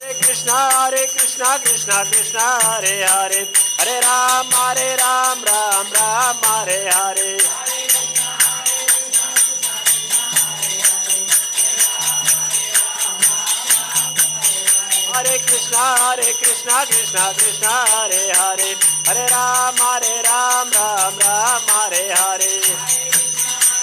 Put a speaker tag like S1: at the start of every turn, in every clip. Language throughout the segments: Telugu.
S1: Hare Krishna, Krishna Krishna, Hare Hare, Hare Ram, Ram Ram, Hare Hare. Hare Krishna, Krishna Krishna, Hare Hare, Hare Ram, Ram Ram, Hare Hare.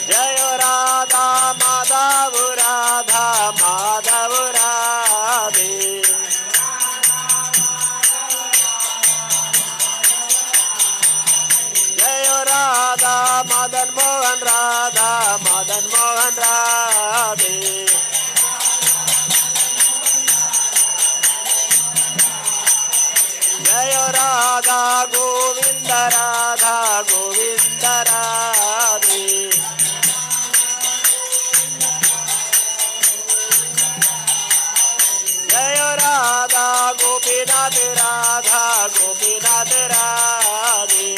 S1: Jai Radha Madhav Radha Madhav Radhe. Jai Radha Madan Mohan Radha Madan Mohan Radhe. Jai Radha Govinda Radha Govinda Radhe. Jai Radha Gopinath Radha Gopinath Radhe.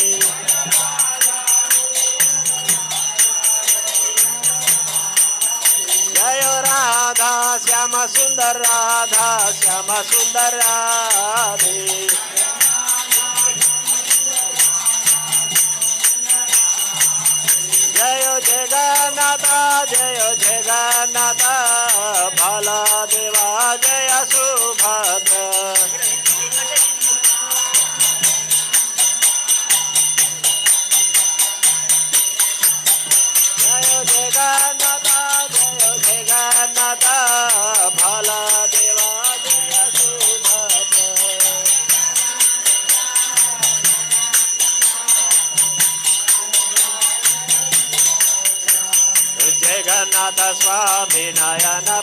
S1: Jai Radha Syama Sundar Radha Syama Sundar Radhe. Jayo Jagannatha Jayo Jagannatha Baladeva Jaya Subhadra. Jayo Jagannatha Jayo Jagannatha Baladeva Jaya Subhadra. Jagannatha Swami Nayana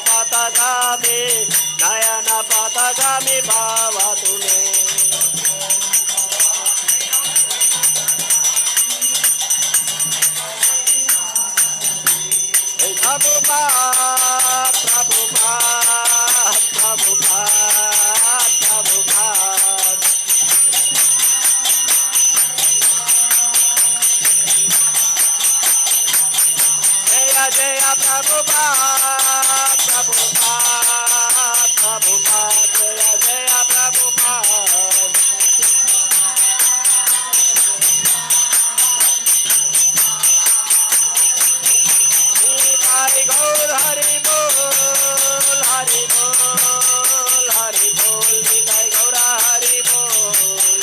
S1: Patagami Bhavatune. Prabhupada, Prabhupada, Prabhupada, Prabhupada. Jaya Jaya Prabhupada, Prabhupada, Prabhupada, Jaya Jaya Prabhupada. Hari Gaur Hari Bol, Hari Bol, Hari Bol, Nitai Gaura Hari Bol.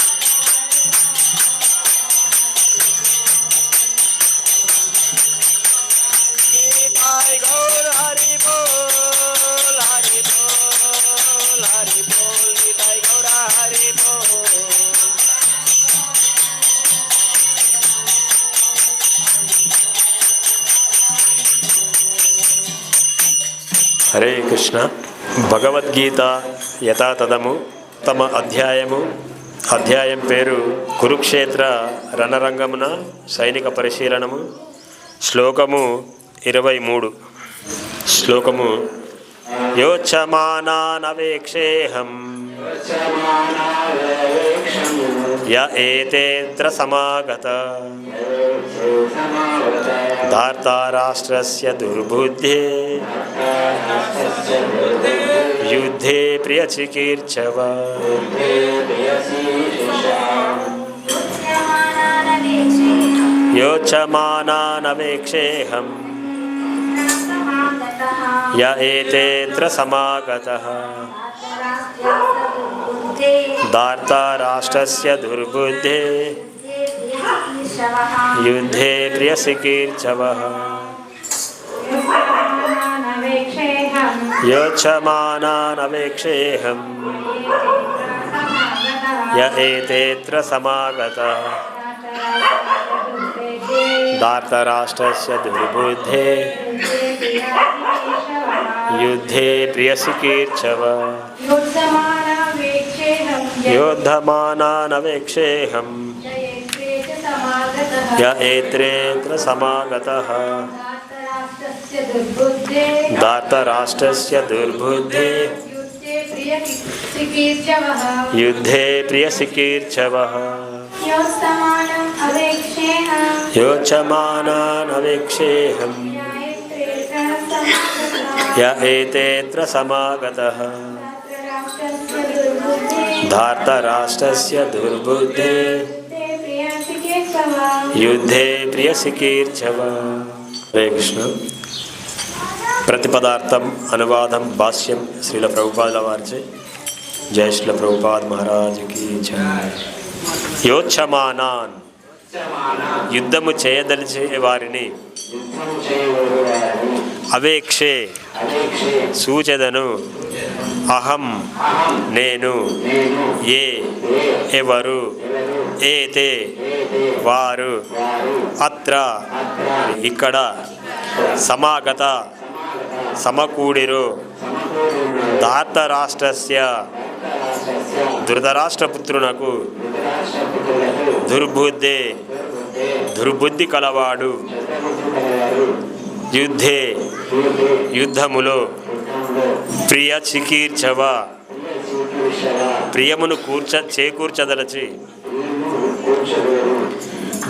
S1: Nitai Gaur Hari Bol, Hari Bol, Hari Bol, Nitai Gaura Hari Bol. Hare Krishna. Bhagavad Gita యథాతథము తమ అధ్యాయం పేరు కురుక్షేత్ర రణరంగమున సైనిక పరిశీలనము. శ్లోకము 23. శ్లోకము యోచ్చమానానవేక్షేహం య ఏతేత్ర సమాగత ధార్తారాష్ట్రస్య దుర్బుద్ధే యుద్ధే ప్రియచికీర్చవ. యోచ్చమానానవేక్షేహం య ఏతేత్ర సమాగతః ధార్తారాష్ట్రస్య దుర్బుద్ధే యుద్ధే ప్రియచికీర్చవః. యోచ్చమానానవేక్షేహం య ఏతేత్ర సమాగతః ధార్తరాష్ట్రస్య దుర్బుద్ధే యుద్ధే ప్రియచికీర్చవః. యోద్ధమానానవేక్షేహం య ఏత్రేత్ర సమాగతః ధార్తరాష్ట్రస్య దుర్బుద్ధే యుద్ధే ప్రియచికీర్చవః.
S2: योत्समानम् अवेक्षेऽहम्
S1: योच्यमानान् अवेक्षेऽहम्
S2: यत्र समागतः
S1: य एतेऽत्र समागतः
S2: राष्ट्रस्य दुर्बुद्धे
S1: धार्तराष्ट्रस्य दुर्बुद्धे
S2: ते प्रियचिकित्सव
S1: युद्धे प्रियसिकीर्षव. హరే కృష్ణ. ప్రతిపదార్థం అనువాదం భాష్యం శ్రీల ప్రభుపాదుల వారిచే. జై శ్రీల ప్రభుపాద్ మహారాజుకి జై. యోచ్యమానాన్ యుద్ధము చేయదలిచే వారిని అవేక్షే సూచెదను. అహం నేను, ఏ ఎవరు, ఏతే వారు, అత్ర ఇక్కడ, సమాగత సమకూడిరు, ధార్తరాష్ట్రస్య ధృతరాష్ట్రపుత్రునకు, దుర్బుద్ధే దుర్బుద్ధి కలవాడు, యుద్ధే యుద్ధములో, ప్రియ చికీర్చవ ప్రియమును చేకూర్చదలచి,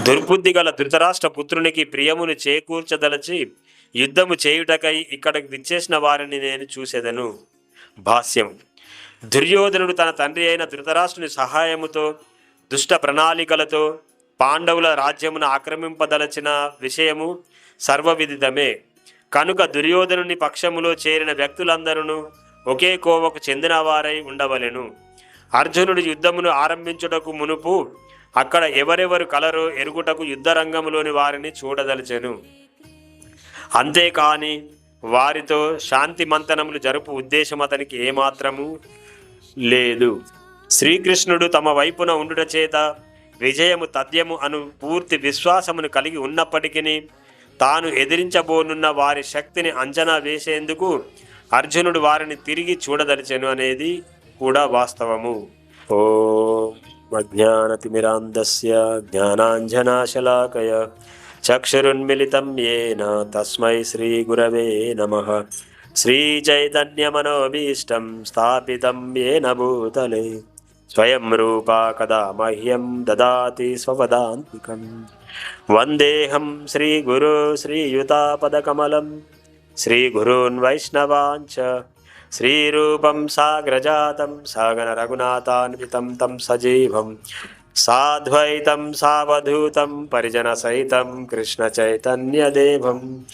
S1: దుర్బుద్ధి గల ధృతరాష్ట్ర పుత్రునికి ప్రియమును చేకూర్చదలచి యుద్ధము చేయుటకై ఇక్కడికి విచ్చేసిన వారిని నేను చూసేదను. భాష్యం. దుర్యోధనుడు తన తండ్రి అయిన ధృతరాష్ట్రుని సహాయముతో దుష్ట ప్రణాళికలతో పాండవుల రాజ్యమును ఆక్రమింపదలచిన విషయము సర్వవిదితమే. కనుక దుర్యోధనుని పక్షములో చేరిన వ్యక్తులందరూ ఒకే కోవకు చెందిన వారై ఉండవలెను. అర్జునుడు యుద్ధమును ఆరంభించుటకు మునుపు అక్కడ ఎవరెవరు కలరో ఎరుగుటకు యుద్ధరంగంలోని వారిని చూడదలిచెను. అంతేకాని వారితో శాంతి మంతనములు జరుపు ఉద్దేశం అతనికి ఏమాత్రము లేదు. శ్రీకృష్ణుడు తమ వైపున ఉండుట చేత విజయము తథ్యము అను పూర్తి విశ్వాసమును కలిగి ఉన్నప్పటికీ తాను ఎదిరించబోనున్న వారి శక్తిని అంచనా వేసేందుకు అర్జునుడు వారిని తిరిగి చూడదలిచెను అనేది కూడా వాస్తవము. ఓం అజ్ఞానతిమిరాంధస్య జ్ఞానాంజనాశలాకయ చక్షురున్మిలితం యేన తస్మై శ్రీగురవే నమః. శ్రీచైతన్యమనోభీష్టం స్థాపితం యేన భూతలే స్వయం రూపా కదా మహ్యం దదాతి స్వపదాంతికం. వందేహం శ్రీగురు శ్రీయుతాపదకమలం శ్రీగురూన్ వైష్ణవాంచ శ్రీరూపం సాగ్రజాతం సాగర రఘునాథాన్వితం తం సజీవం సాద్వైతం సావధూతం పరిజన సహితం కృష్ణ చైతన్యదేవం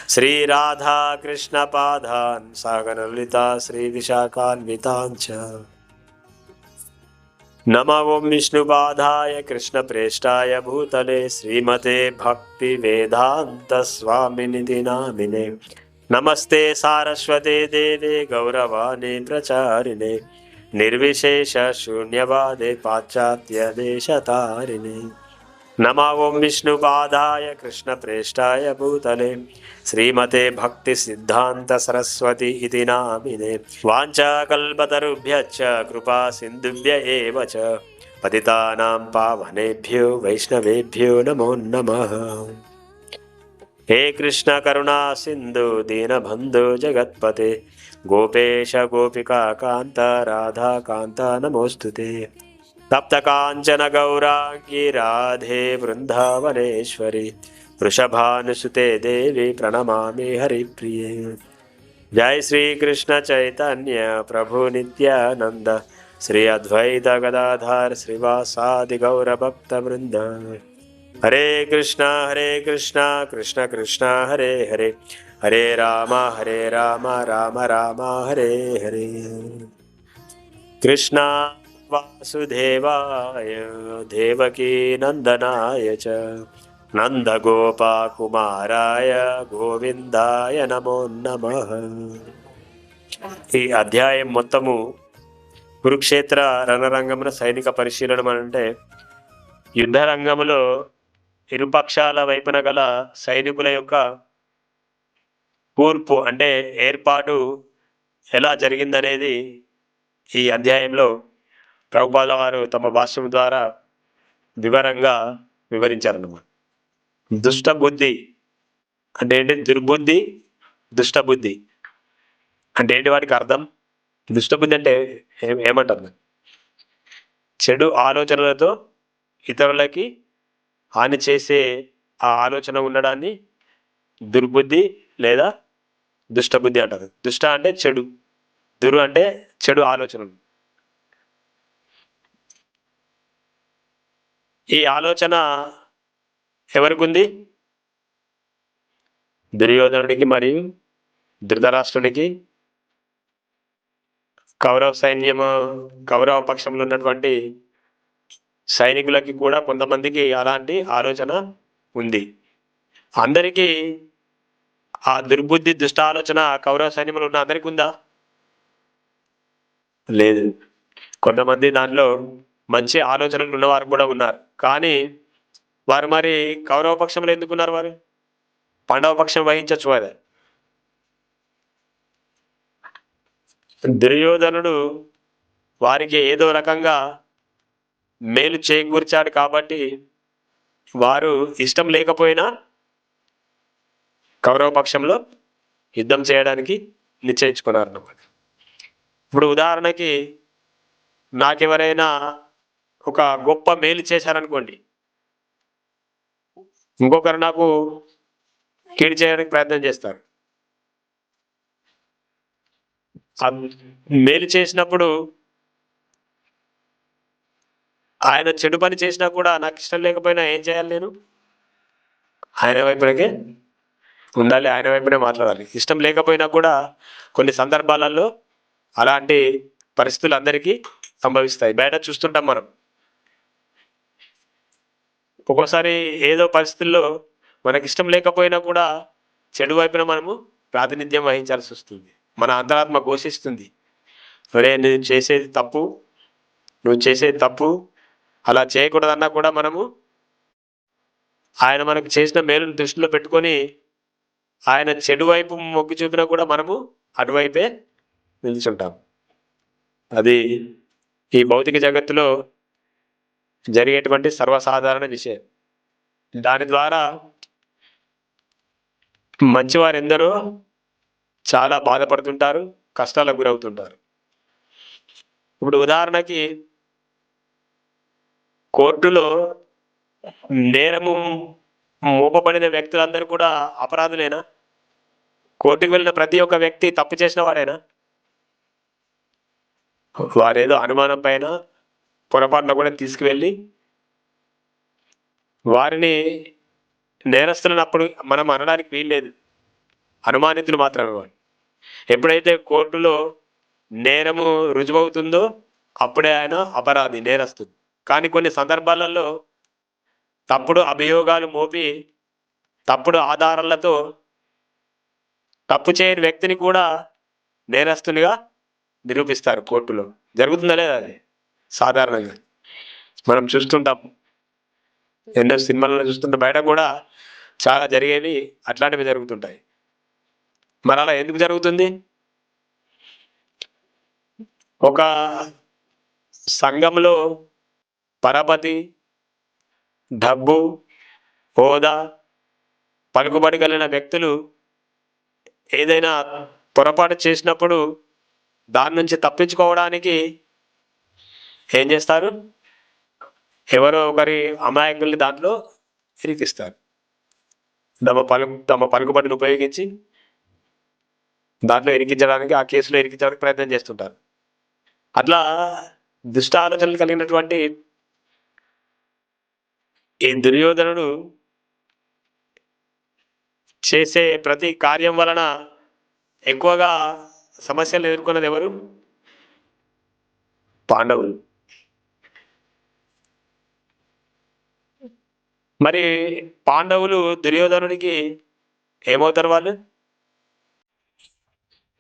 S1: శ్రీరాధా కృష్ణ పాదాన్ సాగర లలితా శ్రీ విశాఖాన్వితాంచ. నమో ఓం విష్ణుపాదాయ కృష్ణ ప్రేష్టాయ భూతలే శ్రీమతే భక్తి వేదాంత స్వామినిధి నామినే. నమస్తే సారస్వతే దేవే గౌరవాణి ప్రచారిణే నిర్విశేష శూన్యవాదే పాశ్చాత్య దేశతారిణే. నమో ఓం విష్ణుపాదాయ కృష్ణ ప్రేష్టాయ భూతలే శ్రీమతే భక్తి సిద్ధాంత సరస్వతి ఇతి నామినే. వాంఛాకల్పతరుభ్యశ్చ కృపా సింధుభ్య ఏవ చ పతితానాం పావనేభ్యో వైష్ణవేభ్యో నమో నమః. హే కృష్ణ కరుణా సింధు దీనబంధు జగత్పతే గోపేశ గోపికా కాంత రాధా కాంత నమోస్తుతే. తప్త కాంచన గౌరాంగి రాధే బృందావనేశ్వరి వృషభానుసుతే దేవి ప్రణమామి హరిప్రియే. జై శ్రీకృష్ణ చైతన్య ప్రభు నిత్యానంద శ్రీ అద్వైత గదాధర్ శ్రీవాసాది గౌరభక్త బృంద. హరే కృష్ణ కృష్ణ కృష్ణ హరే హరే హరే రామ రామ రామ హరే హరే. కృష్ణ వాసుదేవాయ దేవకీ నందనాయ చ నందగోపకుమారాయ గోవిందాయ నమో నమః. ఈ అధ్యాయం మొత్తము కురుక్షేత్ర రణరంగమున సైనిక పరిశీలనం అంటే యుద్ధ రంగములో ఇరుపక్షాల వైపున గల సైనికుల యొక్క కూర్పు అంటే ఏర్పాటు ఎలా జరిగిందనేది ఈ అధ్యాయంలో ప్రభుపాదుల వారు తమ భాష్యం ద్వారా వివరంగా వివరించారన్నమాట. దుష్టబుద్ధి అంటే ఏంటి? దుర్బుద్ధి, దుష్టబుద్ధి అంటే ఏంటి? వాటికి అర్థం దుష్టబుద్ధి అంటే ఏమంటారు? చెడు ఆలోచనలతో
S3: ఇతరులకి హాని చేసే ఆ ఆలోచన ఉండడాన్ని దుర్బుద్ధి లేదా దుష్టబుద్ధి అంటారు. దుష్ట అంటే చెడు, దురు అంటే చెడు ఆలోచనలు. ఈ ఆలోచన ఎవరికి ఉంది? దుర్యోధనుడికి మరియు ధృతరాష్ట్రునికి, కౌరవ పక్షంలో ఉన్నటువంటి సైనికులకి కూడా కొంతమందికి అలాంటి ఆలోచన ఉంది. అందరికీ ఆ దుర్బుద్ధి దుష్ట ఆలోచన కౌరవ సైన్యంలో ఉన్న అందరికీ ఉందా? లేదు. కొంతమంది దాంట్లో మంచి ఆలోచనలు ఉన్నవారు కూడా ఉన్నారు. కానీ వారు మరి కౌరవ పక్షంలో ఎందుకున్నారు? వారు పాండవ పక్షం వహించచ్చు కదా. దుర్యోధనుడు వారికి ఏదో రకంగా మేలు చేకూర్చాడు కాబట్టి వారు ఇష్టం లేకపోయినా కౌరవ పక్షంలో యుద్ధం చేయడానికి నిశ్చయించుకున్నారు అన్నమాట. ఇప్పుడు ఉదాహరణకి నాకెవరైనా ఒక గొప్ప మేలు చేశారనుకోండి, ఇంకొకరు నాకు కీడు చేయడానికి ప్రయత్నం చేస్తారు. మేలు చేసినప్పుడు ఆయన చెడు పని చేసినా కూడా నాకు ఇష్టం లేకపోయినా ఏం చేయాలి? నేను ఆయన వైపునకే ఉండాలి, ఆయన వైపునే మాట్లాడాలి. ఇష్టం లేకపోయినా కూడా కొన్ని సందర్భాలలో అలాంటి పరిస్థితులు అందరికీ సంభవిస్తాయి. బయట చూస్తుంటాం మనం. ఒక్కోసారి ఏదో పరిస్థితుల్లో మనకి ఇష్టం లేకపోయినా కూడా చెడు వైపున మనము ప్రాతినిధ్యం వహించాల్సి వస్తుంది. మన అంతరాత్మ ఘోషిస్తుంది, ఒరే నువ్వు చేసేది తప్పు, అలా చేయకూడదన్నా కూడా మనము ఆయన మనకు చేసిన మేలును దృష్టిలో పెట్టుకొని ఆయన చెడు వైపు మొగ్గు చూపినా కూడా మనము అటువైపే నిల్చుంటాం. అది ఈ భౌతిక జగత్తులో జరిగేటువంటి సర్వసాధారణ విషయం. దాని ద్వారా మంచివారు ఎందరో చాలా బాధపడుతుంటారు, కష్టాలకు గురవుతుంటారు. ఇప్పుడు ఉదాహరణకి కోర్టులో నేరము మోపబడిన వ్యక్తులందరూ కూడా అపరాధులేనా? కోర్టుకు వెళ్ళిన ప్రతి ఒక్క వ్యక్తి తప్పు చేసిన వాడేనా? వారేదో అనుమానం పైన పొరపాటున కూడా తీసుకువెళ్ళి వారిని నేరస్తులనప్పుడు మనం అనడానికి వీల్లేదు, అనుమానితులు మాత్రమే వాడు. ఎప్పుడైతే కోర్టులో నేరము రుజువవుతుందో అప్పుడే ఆయన అపరాధి, నేరస్తుడు. కానీ కొన్ని సందర్భాలలో తప్పుడు అభియోగాలు మోపి తప్పుడు ఆధారాలతో తప్పు చేయని వ్యక్తిని కూడా నేరస్తునిగా నిరూపిస్తారు కోర్టులో. జరుగుతుందా లేదా? అది సాధారణంగా మనం చూస్తుంటాం, ఎన్నో సినిమాలలో చూస్తుంటాం, బయట కూడా చాలా జరిగేవి అట్లాంటివి జరుగుతుంటాయి. మరి అలా ఎందుకు జరుగుతుంది? ఒక సంఘంలో పరపతి, డబ్బు, హోదా, పలుకుబడి కలిగిన వ్యక్తులు ఏదైనా పొరపాటు చేసినప్పుడు దాని నుంచి తప్పించుకోవడానికి ఏం చేస్తారు? ఎవరో ఒకరి అమాయకుల్ని దాంట్లో ఇరికిస్తారు. తమ పలుకుబడిని ఉపయోగించి దాంట్లో ఇరికించడానికి, ఆ కేసులో ఇరికించడానికి ప్రయత్నం చేస్తుంటారు. అట్లా దుష్ట ఆలోచనలు కలిగినటువంటి ఈ దుర్యోధనుడు చేసే ప్రతి కార్యం వలన ఎక్కువగా సమస్యలు ఎదుర్కొన్నది ఎవరు? పాండవులు. మరి పాండవులు దుర్యోధనుడికి ఏమవుతారు? వాళ్ళు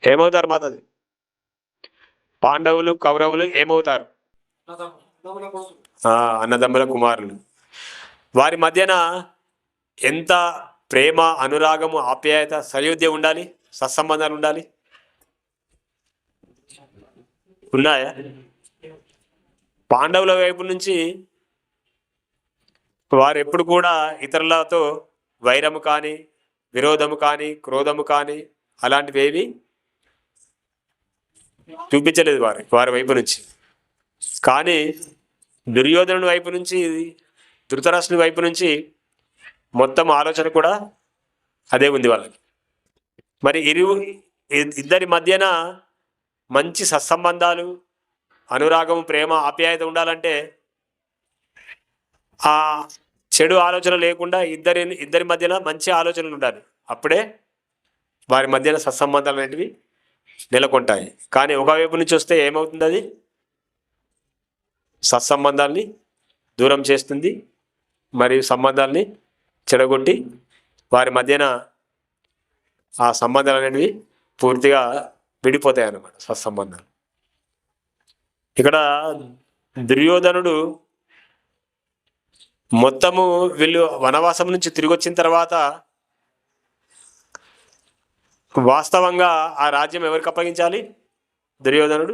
S3: ఏమవుతారు మాతది? పాండవులు కౌరవులు ఏమవుతారు? అన్నదమ్ముల కుమారులు. వారి మధ్యన ఎంత ప్రేమ, అనురాగము, ఆప్యాయత, సయోధ్య ఉండాలి, సత్సంబంధాలు ఉండాలి. ఉన్నాయా? పాండవుల వైపు నుంచి వారు ఎప్పుడు కూడా ఇతరులతో వైరము కానీ, విరోధము కానీ, క్రోధము కానీ అలాంటివి ఏవి చూపించలేదు వారి వైపు నుంచి. కానీ దుర్యోధనుడి వైపు నుంచి ధృతరాష్ట్రుని వైపు నుంచి మొత్తం ఆలోచన కూడా అదే ఉంది వాళ్ళకి. మరి ఇద్దరి మధ్యన మంచి సత్సంబంధాలు, అనురాగం, ప్రేమ, ఆప్యాయత ఉండాలంటే ఆ చెడు ఆలోచన లేకుండా ఇద్దరి మధ్యన మంచి ఆలోచనలు ఉండాలి. అప్పుడే వారి మధ్యన సత్సంబంధాలు అనేటివి నెలకొంటాయి. కానీ ఒకవైపు నుంచి వస్తే ఏమవుతుంది? అది సత్సంబంధాల్ని దూరం చేస్తుంది, మరియు సంబంధాల్ని చెడగొట్టి వారి మధ్యన ఆ సంబంధాలు అనేటివి పూర్తిగా విడిపోతాయి అన్నమాట, సత్సంబంధాలు. ఇక్కడ దుర్యోధనుడు మొత్తము వీళ్ళు వనవాసం నుంచి తిరిగి వచ్చిన తర్వాత వాస్తవంగా ఆ రాజ్యం ఎవరికి అప్పగించాలి? దుర్యోధనుడు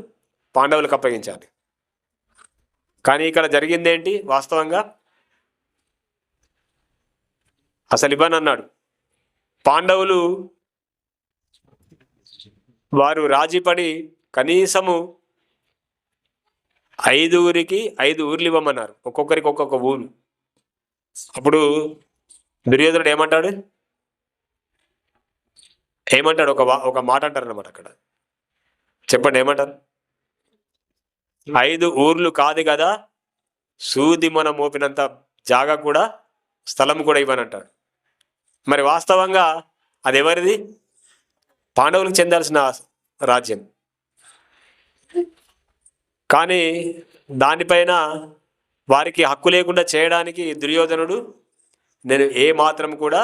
S3: పాండవులకు అప్పగించాలి. కానీ ఇక్కడ జరిగింది ఏంటి? వాస్తవంగా అసలు ఇవ్వనన్నాడు. పాండవులు వారు రాజీపడి కనీసము 5 ఊర్లు ఇవ్వమన్నారు, ఒక్కొక్కరికి ఒక్కొక్క ఊరు. అప్పుడు దుర్యోధనుడు ఏమంటాడు? ఒక మాట అంటారు అన్నమాట. అక్కడ చెప్పండి, ఏమంటారు? 5 ఊర్లు కాదు కదా, సూది మనం మోపినంత జాగా కూడా, స్థలం కూడా ఇవ్వనంటాడు. మరి వాస్తవంగా అది ఎవరిది? పాండవులకు చెందాల్సిన రాజ్యం. కానీ దానిపైన వారికి హక్కు లేకుండా చేయడానికి దుర్యోధనుడు నేను ఏ మాత్రం కూడా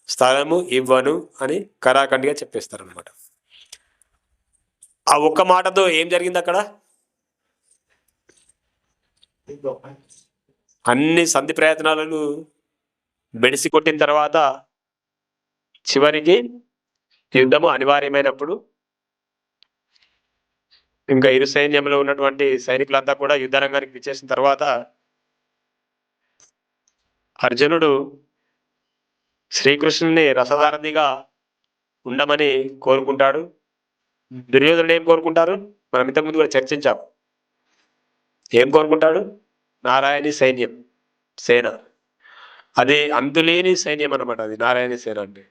S3: స్థలము ఇవ్వను అని కరాఖండిగా చెప్పేస్తారనమాట. ఆ ఒక్క మాటతో ఏం జరిగింది అక్కడ? అన్ని సంధి ప్రయత్నాలను బెడిసి కొట్టిన తర్వాత చివరికి యుద్ధము అనివార్యమైనప్పుడు ఇంకా ఇరు సైన్యంలో ఉన్నటువంటి సైనికులంతా కూడా యుద్ధ రంగానికి విచ్చేసిన తర్వాత అర్జునుడు శ్రీకృష్ణుని రసదారధిగా ఉండమని కోరుకుంటాడు. దుర్యోధనుడు ఏం కోరుకుంటారు? మనం ఇంతకుముందు కూడా చర్చించాం. ఏం కోరుకుంటాడు? నారాయణి సేన. అది అంతులేని సైన్యం అనమాట. అది నారాయణి సేన అంటే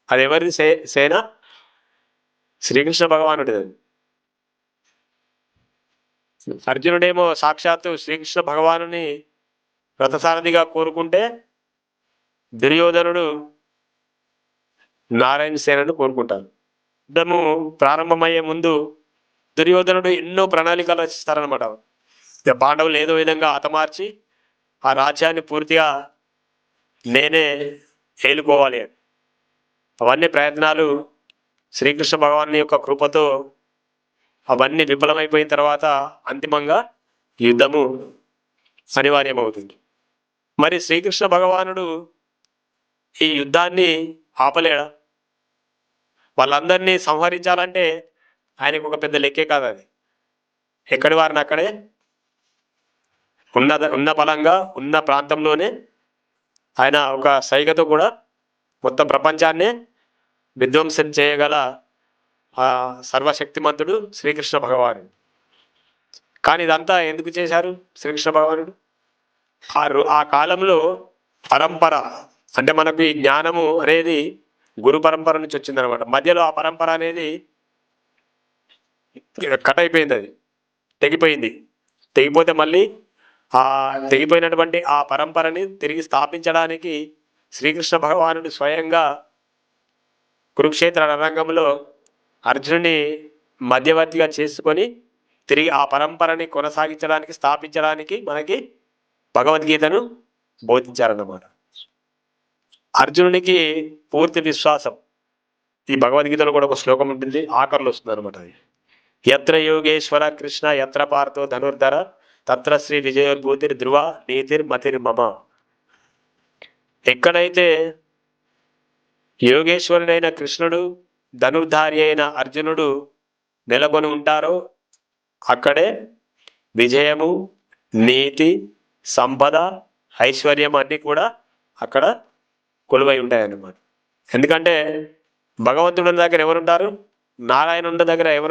S3: అది ఎవరిది సేన? శ్రీకృష్ణ భగవానుడిది. అర్జునుడేమో సాక్షాత్తు శ్రీకృష్ణ భగవానుని రథసారథిగా కోరుకుంటే దుర్యోధనుడు నారాయణ సేనను కోరుకుంటారు. యుద్ధము ప్రారంభమయ్యే ముందు దుర్యోధనుడు ఎన్నో ప్రణాళికలు రచిస్తారనమాట. పాండవులు ఏదో విధంగా హతమార్చి ఆ రాజ్యాన్ని పూర్తిగా నేనే ఏలుకోవాలి అని అవన్నీ ప్రయత్నాలు శ్రీకృష్ణ భగవాన్ యొక్క కృపతో అవన్నీ విఫలమైపోయిన తర్వాత అంతిమంగా యుద్ధము అనివార్యమవుతుంది. మరి శ్రీకృష్ణ భగవానుడు ఈ యుద్ధాన్ని ఆపలేడా? వాళ్ళందరినీ సంహరించాలంటే ఆయనకు ఒక పెద్ద లెక్కే కాదు అది. ఎక్కడి వారిని అక్కడే ఉన్న బలంగా ఉన్న ప్రాంతంలోనే ఆయన ఒక సైగతో కూడా మొత్తం ప్రపంచాన్నే విధ్వంసం చేయగల ఆ సర్వశక్తిమంతుడు శ్రీకృష్ణ భగవానుడు. కానీ ఇదంతా ఎందుకు చేశారు శ్రీకృష్ణ భగవానుడు? ఆ కాలంలో పరంపర అంటే మనకు ఈ జ్ఞానము అనేది గురు పరంపర నుంచి వచ్చిందనమాట. మధ్యలో ఆ పరంపర అనేది కట్ అయిపోయింది, అది తెగిపోతే మళ్ళీ ఆ తెగిపోయినటువంటి ఆ పరంపరని తిరిగి స్థాపించడానికి శ్రీకృష్ణ భగవానుడు స్వయంగా కురుక్షేత్ర రణరంగంలో అర్జునుని మధ్యవర్తిగా చేసుకొని తిరిగి ఆ పరంపరని కొనసాగించడానికి స్థాపించడానికి మనకి భగవద్గీతను బోధించారన్నమాట. అర్జునునికి పూర్తి విశ్వాసం. ఈ భగవద్గీతలో కూడా ఒక శ్లోకం ఉంటుంది, ఆఖరిలో వస్తుంది అనమాట. అది యత్ర యోగేశ్వర కృష్ణ యత్ర పార్థో ధనుర్ధర తత్ర శ్రీ విజయోద్భూతిర్ ధ్రువ నీతిర్ మతిర్మమ. ఎక్కడైతే యోగేశ్వరుడైన కృష్ణుడు ధనుర్ధారి అయిన అర్జునుడు నెలకొని ఉంటారో అక్కడే విజయము, నీతి, సంపద, ఐశ్వర్యం అన్నీ కూడా అక్కడ కొలువై ఉంటాయన్నమాట. ఎందుకంటే భగవంతుడి దగ్గర ఎవరుంటారు? నారాయణుడి దగ్గర ఎవరు